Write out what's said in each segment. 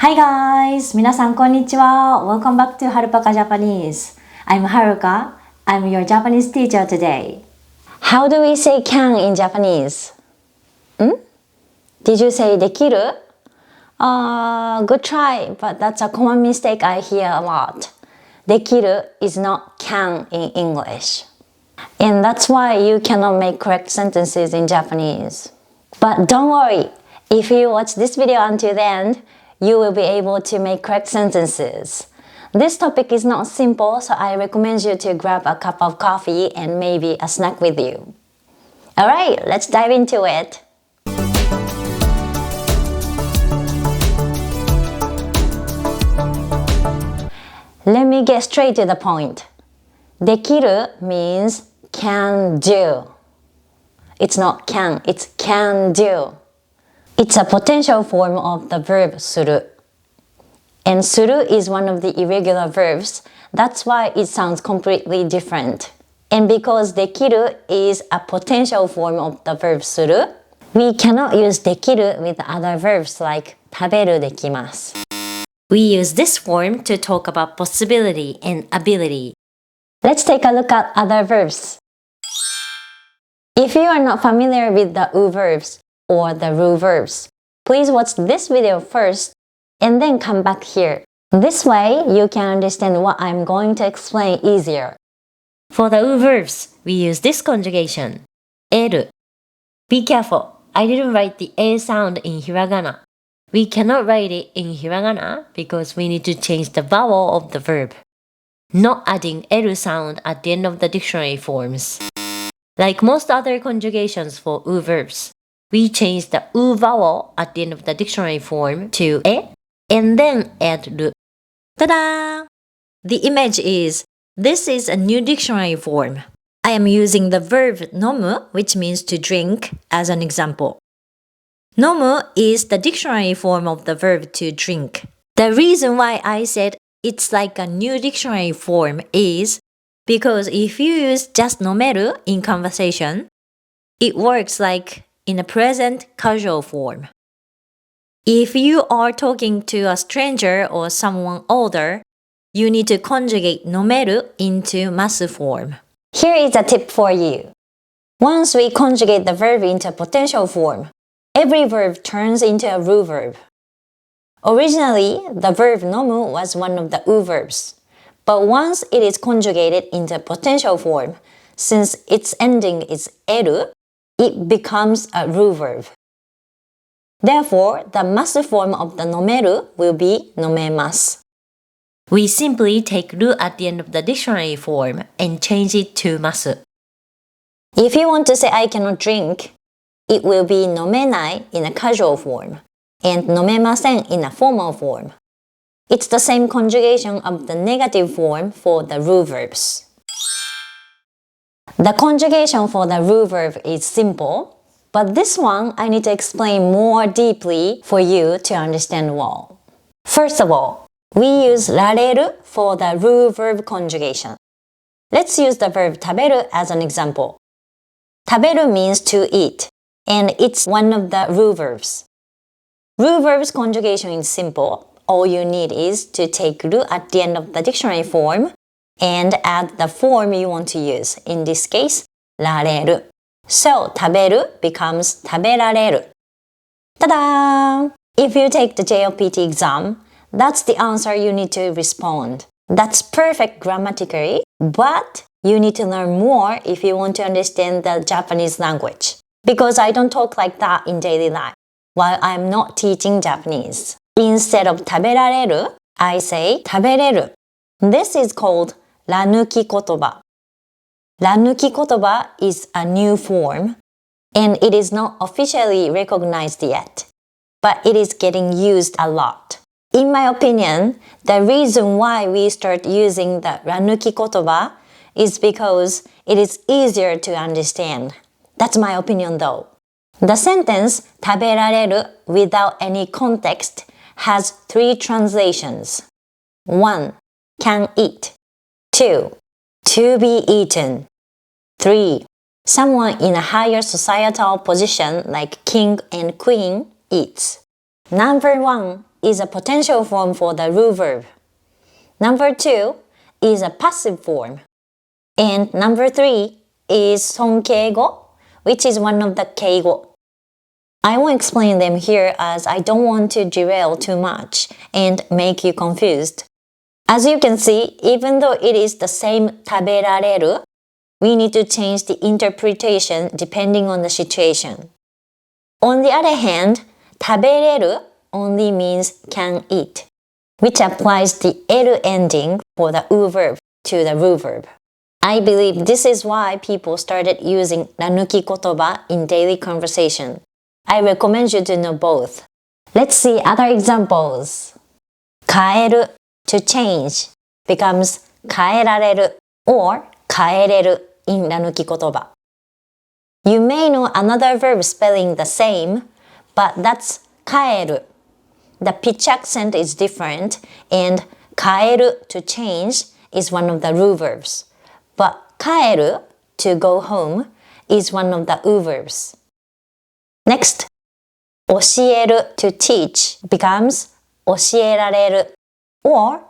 Hi guys! 皆さんこんにちは。Welcome back to Harupaka Japanese. I'm Haruka. I'm your Japanese teacher today. How do we say can in Japanese? Did you say できる? Good try, but that's a common mistake I hear a lot. できる is not can in English. And that's why you cannot make correct sentences in Japanese. But don't worry, if you watch this video until the end, you will be able to make correct sentences. This topic is not simple, so I recommend you to grab a cup of coffee and maybe a snack with you. Alright, let's dive into it. Let me get straight to the point. できる means can do. It's not can, it's can do. It's a potential form of the verb する. And する is one of the irregular verbs. That's why it sounds completely different. And because できる is a potential form of the verb する, we cannot use できる with other verbs like 食べるできます. We use this form to talk about possibility and ability. Let's take a look at other verbs. If you are not familiar with the U verbs or the RU verbs, please watch this video first and then come back here. This way, you can understand what I'm going to explain easier. For the U verbs, we use this conjugation, 得る. Be careful, I didn't write the A sound in hiragana. We cannot write it in hiragana because we need to change the vowel of the verb, not adding 得る sound at the end of the dictionary forms. Like most other conjugations for U verbs, we change the U vowel at the end of the dictionary form to え and then add る. Ta-da! The image is, this is a new dictionary form. I am using the verb 飲む, which means to drink, as an example. 飲む is the dictionary form of the verb to drink. The reason why I said it's like a new dictionary form is because if you use just 飲める in conversation, it works like in a present casual form. If you are talking to a stranger or someone older, you need to conjugate 飲める into ます form. Here is a tip for you. Once we conjugate the verb into a potential form, every verb turns into a RU verb. Originally, the verb 飲む was one of the U verbs. But once it is conjugated into potential form, since its ending is 得る, it becomes a RU verb. Therefore, the ます form of the 飲める will be 飲めます. We simply take る at the end of the dictionary form and change it to ます. If you want to say I cannot drink, it will be 飲めない in a casual form and 飲めません in a formal form. It's the same conjugation of the negative form for the RU verbs. The conjugation for the RU verb is simple, but this one I need to explain more deeply for you to understand well. First of all, we use られる for the RU verb conjugation. Let's use the verb 食べる as an example. 食べる means to eat, and it's one of the RU verbs. RU verbs conjugation is simple. All you need is to take る at the end of the dictionary form and add the form you want to use. In this case, られる. So, 食べる becomes 食べられる. Ta-da! If you take the JLPT exam, that's the answer you need to respond. That's perfect grammatically, but you need to learn more if you want to understand the Japanese language. Because I don't talk like that in daily life while I'm not teaching Japanese. Instead of 食べられる, I say 食べれる. This is called ら抜き言葉. ら抜き言葉 is a new form, and it is not officially recognized yet, but it is getting used a lot. In my opinion, the reason why we start using the ら抜き言葉 is because it is easier to understand. That's my opinion though. The sentence 食べられる without any context has 3 translations. 1. Can eat. 2. To be eaten. 3. Someone in a higher societal position like king and queen eats. Number 1. is a potential form for the ru verb. Number 2 is a passive form. And number 3 is sonkeego, which is one of the keigo. I won't explain them here as I don't want to derail too much and make you confused. As you can see, even though it is the same 食べられる, we need to change the interpretation depending on the situation. On the other hand, 食べれる only means can eat, which applies the る ending for the u verb to the ru verb. I believe this is why people started using ら抜き言葉 in daily conversation. I recommend you to know both. Let's see other examples. 変える to change becomes 変えられる or 変えれる in ら抜き言葉. You may know another verb spelling the same, but that's 変える. The pitch accent is different, and 変える to change is one of the ru verbs. But 帰る to go home is one of the u verbs. Next, 教える to teach becomes 教えられる or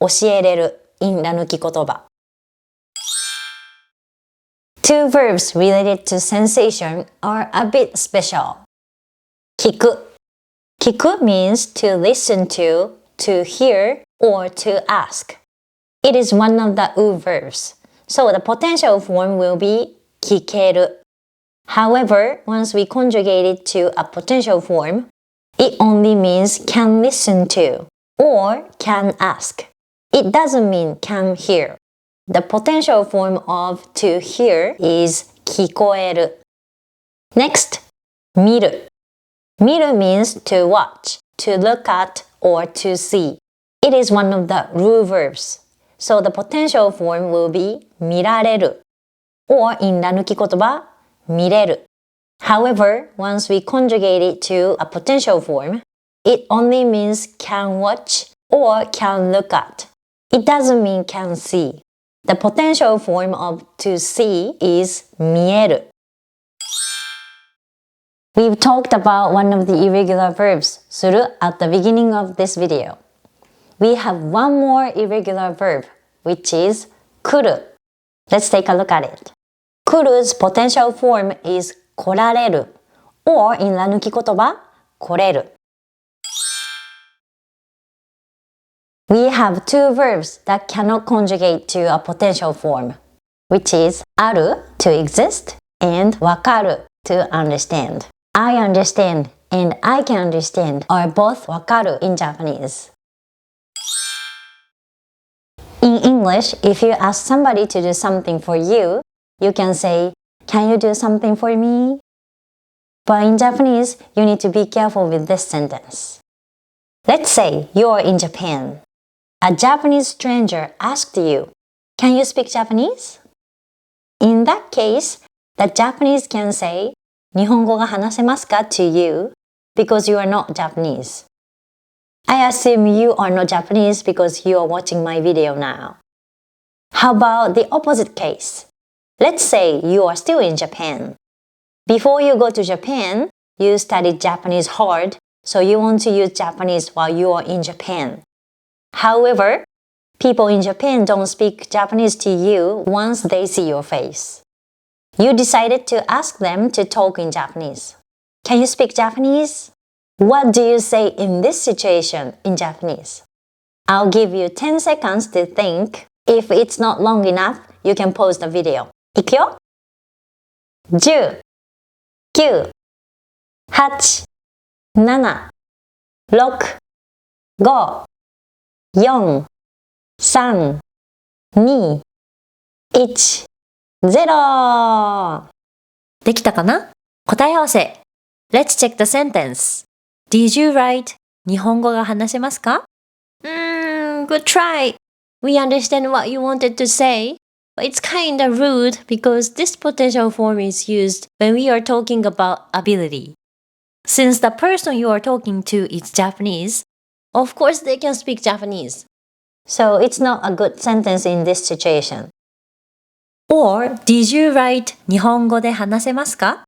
教えれる in ら抜き言葉. Two verbs related to sensation are a bit special. 聞く. 聞く means to listen to hear, or to ask. It is one of the u verbs. So the potential form will be 聞ける. However, once we conjugate it to a potential form, it only means can listen to or can ask. It doesn't mean can hear. The potential form of to hear is 聞こえる. Next, 見る. 見る means to watch, to look at, or to see. It is one of the ru verbs. So the potential form will be 見られる or in ら抜き言葉見れる. However, once we conjugate it to a potential form, it only means can watch or can look at. It doesn't mean can see. The potential form of to see is 見える. We've talked about one of the irregular verbs, する at the beginning of this video. We have one more irregular verb, which is 来る. Let's take a look at it. 来ru's potential form is 来られる or in ら抜き言葉来れる. We have two verbs that cannot conjugate to a potential form, which is ある to exist and わかる to understand. I understand and I can understand are both わかる in Japanese. In English, if you ask somebody to do something for you, you can say, "Can you do something for me?" But in Japanese, you need to be careful with this sentence. Let's say you're in Japan. A Japanese stranger asked you, "Can you speak Japanese?" In that case, the Japanese can say, 日本語が話せますか to you because you are not Japanese. I assume you are not Japanese because you are watching my video now. How about the opposite case? Let's say you are still in Japan. Before you go to Japan, you studied Japanese hard, so you want to use Japanese while you are in Japan. However, people in Japan don't speak Japanese to you once they see your face. You decided to ask them to talk in Japanese. Can you speak Japanese? What do you say in this situation in Japanese? I'll give you 10 seconds to think. If it's not long enough, you can pause the video. いくよ !10、9、8、7、6、5、4、3、2、1、0! できたかな？答え合わせ。Let's check the sentence. Did you write 日本語が話せますか？Good try. We understand what you wanted to say, but it's kinda rude because this potential form is used when we are talking about ability. Since the person you are talking to is Japanese, of course they can speak Japanese. So it's not a good sentence in this situation. Or, did you write 日本語で話せますか？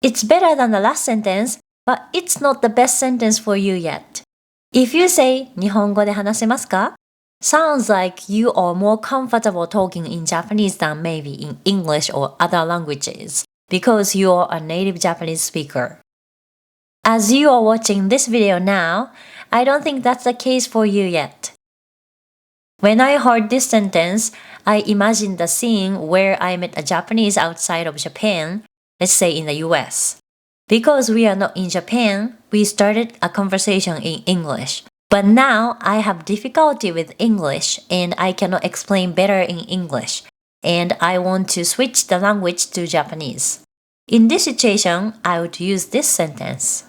It's better than the last sentence, but it's not the best sentence for you yet. If you say 日本語で話せますか? Sounds like you are more comfortable talking in Japanese than maybe in English or other languages because you are a native Japanese speaker. As you are watching this video now, I don't think that's the case for you yet. When I heard this sentence, I imagined the scene where I met a Japanese outside of Japan, let's say in the US. Because we are not in Japan, we started a conversation in English. But now I have difficulty with English and I cannot explain better in English. And I want to switch the language to Japanese. In this situation, I would use this sentence.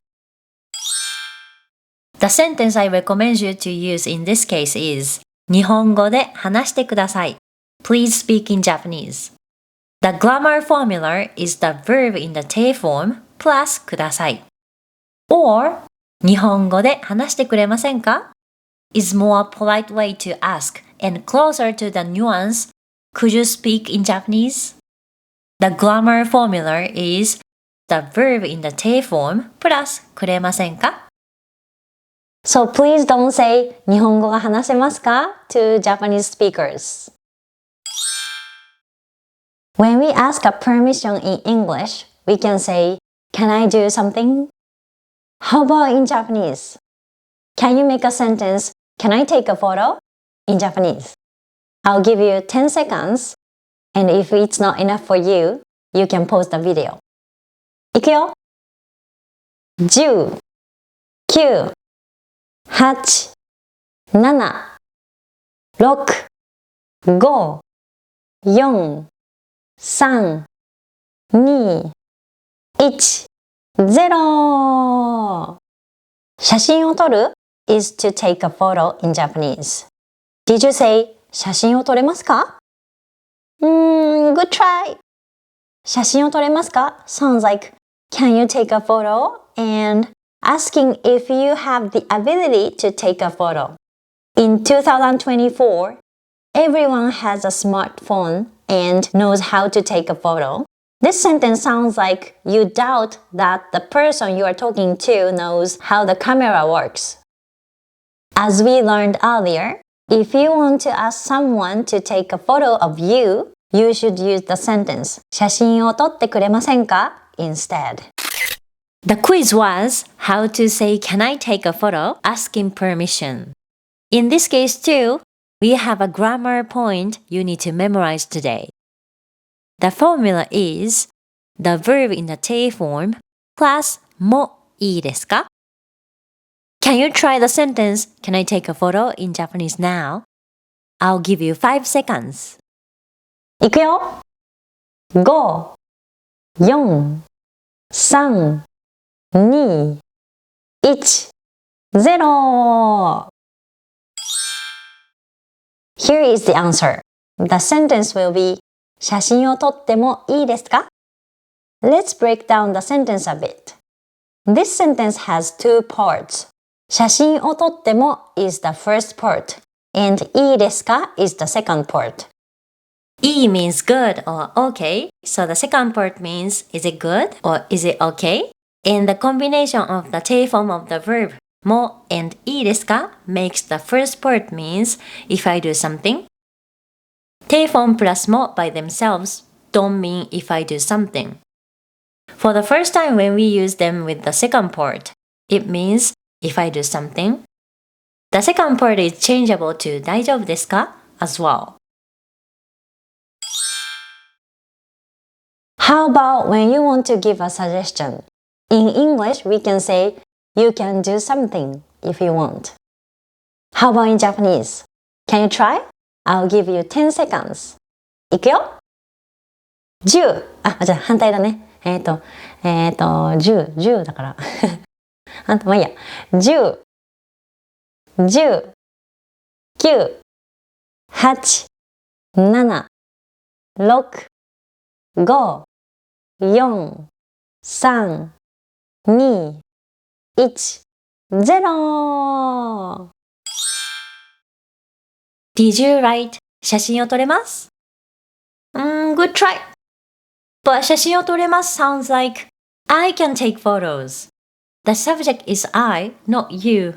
The sentence I recommend you to use in this case is 日本語で話してください. Please speak in Japanese. The grammar formula is the verb in the te form plus ください. Or 日本語で話してくれませんか? is more polite way to ask and closer to the nuance could you speak in Japanese? The grammar formula is the verb in the te form plus くれませんか? So please don't say 日本語が話せますか to Japanese speakers. When we ask a permission in English, we can say, Can I do something? How about in Japanese? Can you make a sentence, Can I take a photo? in Japanese? I'll give you 10 seconds, and if it's not enough for you, you can pause the video. いくよ !10、9、8、7、6、5、4、3、2、1、0! 写真を撮る is to take a photo in Japanese. Did you say 写真を撮れますか? Good try! 写真を撮れますか sounds like Can you take a photo? And asking if you have the ability to take a photo. In 2024, everyone has a smartphone and knows how to take a photo. This sentence sounds like you doubt that the person you are talking to knows how the camera works. As we learned earlier, if you want to ask someone to take a photo of you, you should use the sentence 写真を撮ってくれませんか instead. The quiz was how to say Can I take a photo? Asking permission. In this case too, we have a grammar point you need to memorize today. The formula is the verb in the te form plus もいいですか? Can you try the sentence Can I take a photo in Japanese now? I'll give you 5 seconds. いくよ !5、4、3、2、1、0! Here is the answer. The sentence will be 写真を撮ってもいいですか? Let's break down the sentence a bit. This sentence has two parts. 写真を撮っても is the first part, and いいですか is the second part. いい means good or okay, so the second part means is it good or is it okay? And the combination of the te form of the verb も and いいですか makes the first part means if I do something. Te form plus も by themselves don't mean if I do something. For the first time when we use them with the second part, it means if I do something. The second part is changeable to 大丈夫ですか as well. How about when you want to give a suggestion? In English, we can say, you can do something if you want. How about in Japanese? Can you try? I'll give you 10 seconds. いくよ !10! じゃあ反対だね。10だから。まあいいや。10、10、9、8、7、6、5、4、3、2、1、0! Did you write 写真を撮れます? Good try. But 写真を撮れます sounds like I can take photos. The subject is I, not you.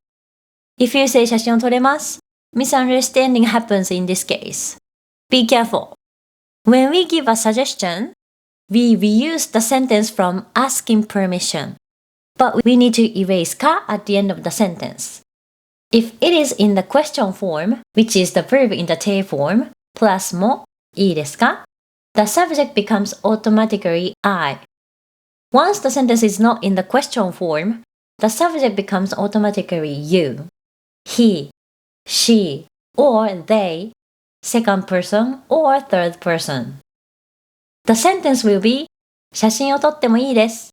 If you say 写真を撮れます、misunderstanding happens in this case. Be careful. When we give a suggestion, we reuse the sentence from asking permission, but we need to erase ka at the end of the sentence. If it is in the question form, which is the verb in the te form, plus もいいですか? The subject becomes automatically I. Once the sentence is not in the question form, the subject becomes automatically you, he, she, or they, second person or third person. The sentence will be 写真を撮ってもいいです.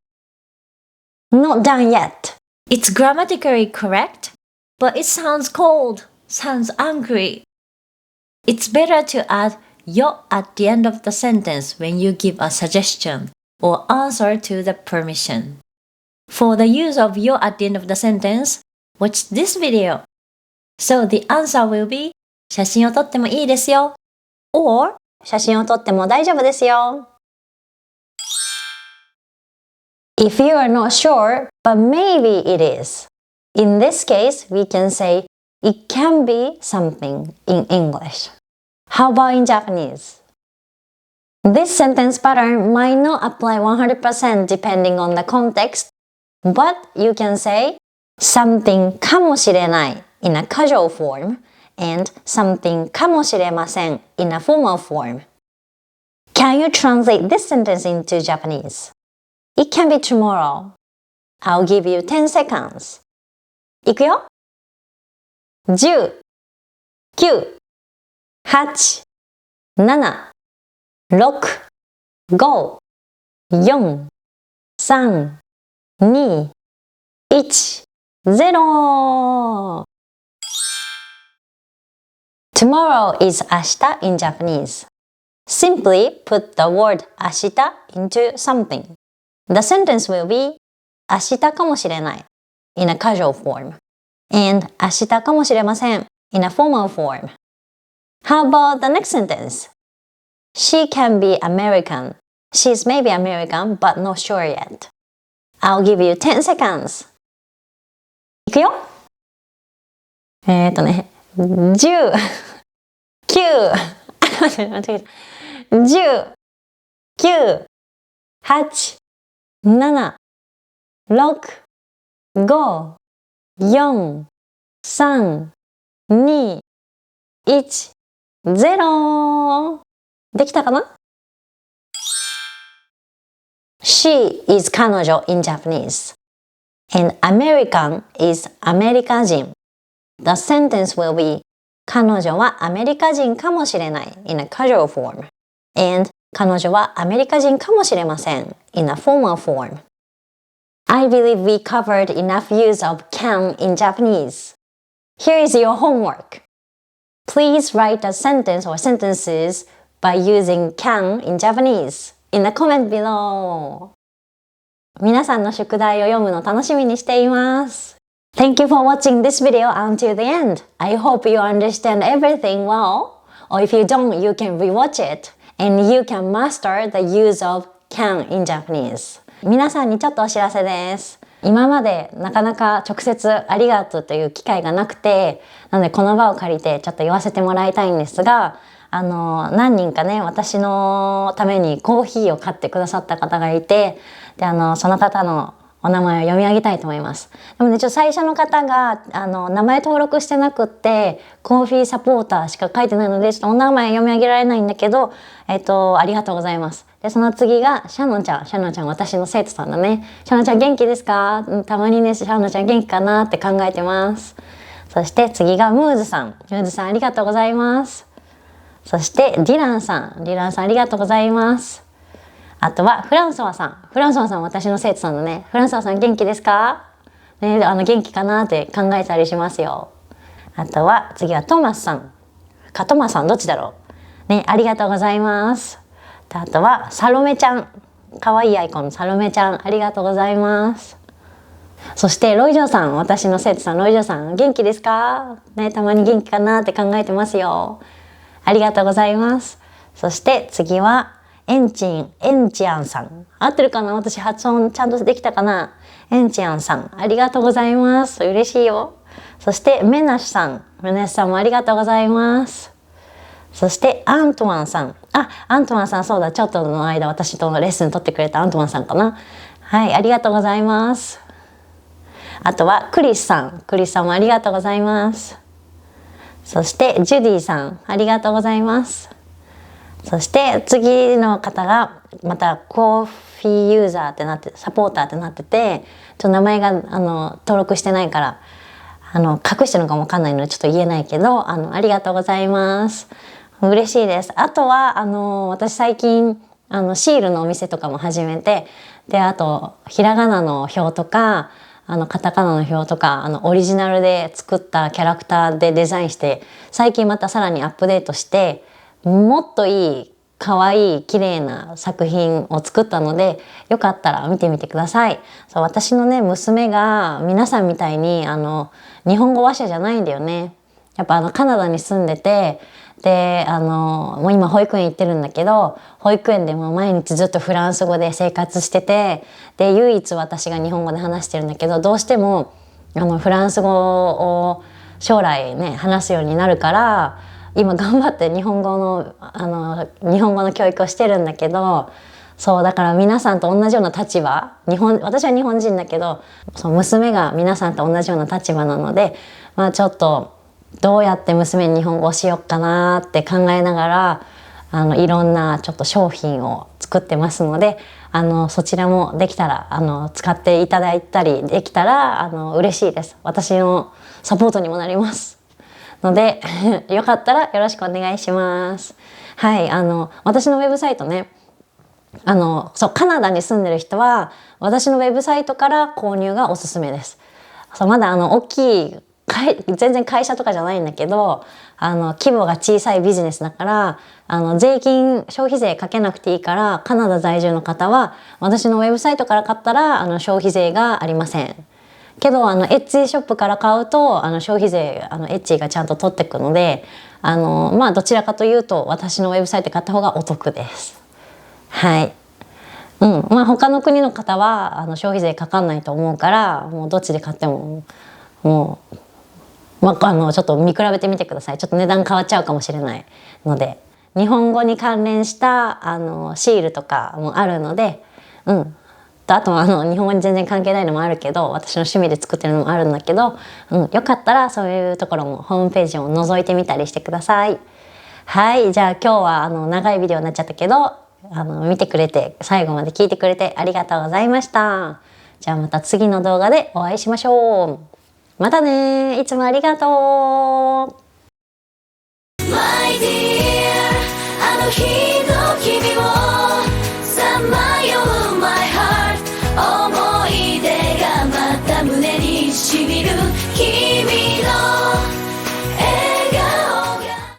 Not done yet. It's grammatically correct, but it sounds cold, sounds angry. It's better to add yo at the end of the sentence when you give a suggestion or answer to the permission. For the use of yo at the end of the sentence, watch this video. So the answer will be 写真を撮ってもいいですよ or 写真を撮っても大丈夫ですよ。If you are not sure, but maybe it is. In this case, we can say it can be something in English. How about in Japanese? This sentence pattern might not apply 100% depending on the context, but you can say something かもしれない in a casual form and something かもしれません in a formal form. Can you translate this sentence into Japanese? It can be tomorrow. I'll give you 10 seconds. いくよ。10、9、8、7、6、5、4、3、2、1、0。Tomorrow is 明日 in Japanese. Simply put the word 明日 into something. The sentence will be 明日かもしれない in a casual form and 明日かもしれません in a formal form. How about the next sentence? She can be American. She's maybe American but not sure yet. I'll give you 10 seconds. いくよ。10、9、10、9、8、7、6、5、4、3、2、1、0。できたかな？ She is 彼女 in Japanese. And American is アメリカ人. The sentence will be 彼女はアメリカ人かもしれない in a casual form. And 彼女はアメリカ人かもしれません in a formal form. I believe we covered enough use of can in Japanese. Here is your homework. Please write a sentence or sentences by using can in Japanese in the comment below. 皆さんの宿題を読むの楽しみにしています。Thank you for watching this video until the end. I hope you understand everything well. Or if you don't, you can rewatch it and you can master the use of can in Japanese. 皆さんにちょっとお知らせです。今までなかなか直接ありがとうという機会がなくて、なのでこの場を借りてちょっと言わせてもらいたいんですが、何人かね、私のためにコーヒーを買ってくださった方がいて、で、その方のお名前を読み上げたいと思います。でもね、最初の方が、名前登録してなくって、コーヒーサポーターしか書いてないので、ちょっとお名前読み上げられないんだけど、ありがとうございます。で、その次が、シャノちゃん、私の生徒さんだね。シャノちゃん元気ですか？たまにね、シャノちゃん元気かなって考えてます。そして次がムーズさんありがとうございます。そしてディランさんありがとうございます。あとはフランソワさん私の生徒さんだね。フランソワさん元気ですか？ね、元気かなって考えたりしますよ。あとは次はトマスさんどっちだろうね、ありがとうございます。あとはサロメちゃん、かわいいアイコンサロメちゃんありがとうございます。そしてロイジョーさん、私の生徒さんロイジョーさん元気ですかね、たまに元気かなって考えてますよ。ありがとうございます。そして次はエンチアンさん、合ってるかな、私発音ちゃんとできたかな。エンチアンさんありがとうございます。嬉しいよ。そしてメナシさんもありがとうございます。そしてアントワンさん、アントワンさん、そうだ、ちょっとの間私とのレッスン取ってくれたアントワンさんかな。はい、ありがとうございます。あとはクリスさんもありがとうございます。そしてジュディさん、ありがとうございます。そして次の方がまたコーヒーユーザーってなって、サポーターってなってて、名前が登録してないから隠してるのかもわかんないのでちょっと言えないけど、ありがとうございます。嬉しいです。あとは私最近シールのお店とかも始めて、であとひらがなの表とかカタカナの表とかオリジナルで作ったキャラクターでデザインして、最近またさらにアップデートして、もっといい可愛い綺麗な作品を作ったので、よかったら見てみてください。そう、私のね娘が皆さんみたいに日本語話者じゃないんだよね。やっぱカナダに住んでて、でもう今保育園行ってるんだけど、保育園でも毎日ずっとフランス語で生活してて、で唯一私が日本語で話してるんだけど、どうしてもフランス語を将来ね話すようになるから、今頑張って日本語の教育をしてるんだけど、そうだから皆さんと同じような立場、私は日本人だけど、そう娘が皆さんと同じような立場なので、ちょっとどうやって娘に日本語をしようかなって考えながらいろんなちょっと商品を作ってますので、そちらもできたら使っていただいたりできたら嬉しいです。私のサポートにもなりますのでよかったらよろしくお願いします。はい、私のウェブサイトね、そうカナダに住んでる人は私のウェブサイトから購入がおすすめです。そうまだ大きい全然会社とかじゃないんだけど、規模が小さいビジネスだから消費税かけなくていいから、カナダ在住の方は私のウェブサイトから買ったら消費税がありませんけど、エッジショップから買うと消費税エッジがちゃんと取ってくので、どちらかというと私のウェブサイトで買った方がお得です。はい。他の国の方は消費税かかんないと思うから、もうどっちで買ってももうちょっと見比べてみてください。ちょっと値段変わっちゃうかもしれないので、日本語に関連したシールとかもあるので、あとは日本語に全然関係ないのもあるけど、私の趣味で作ってるのもあるんだけど、よかったらそういうところもホームページを覗いてみたりしてください。はい、じゃあ今日は長いビデオになっちゃったけど、見てくれて最後まで聞いてくれてありがとうございました。じゃあまた次の動画でお会いしましょう。またね、いつもありがとう。My dear,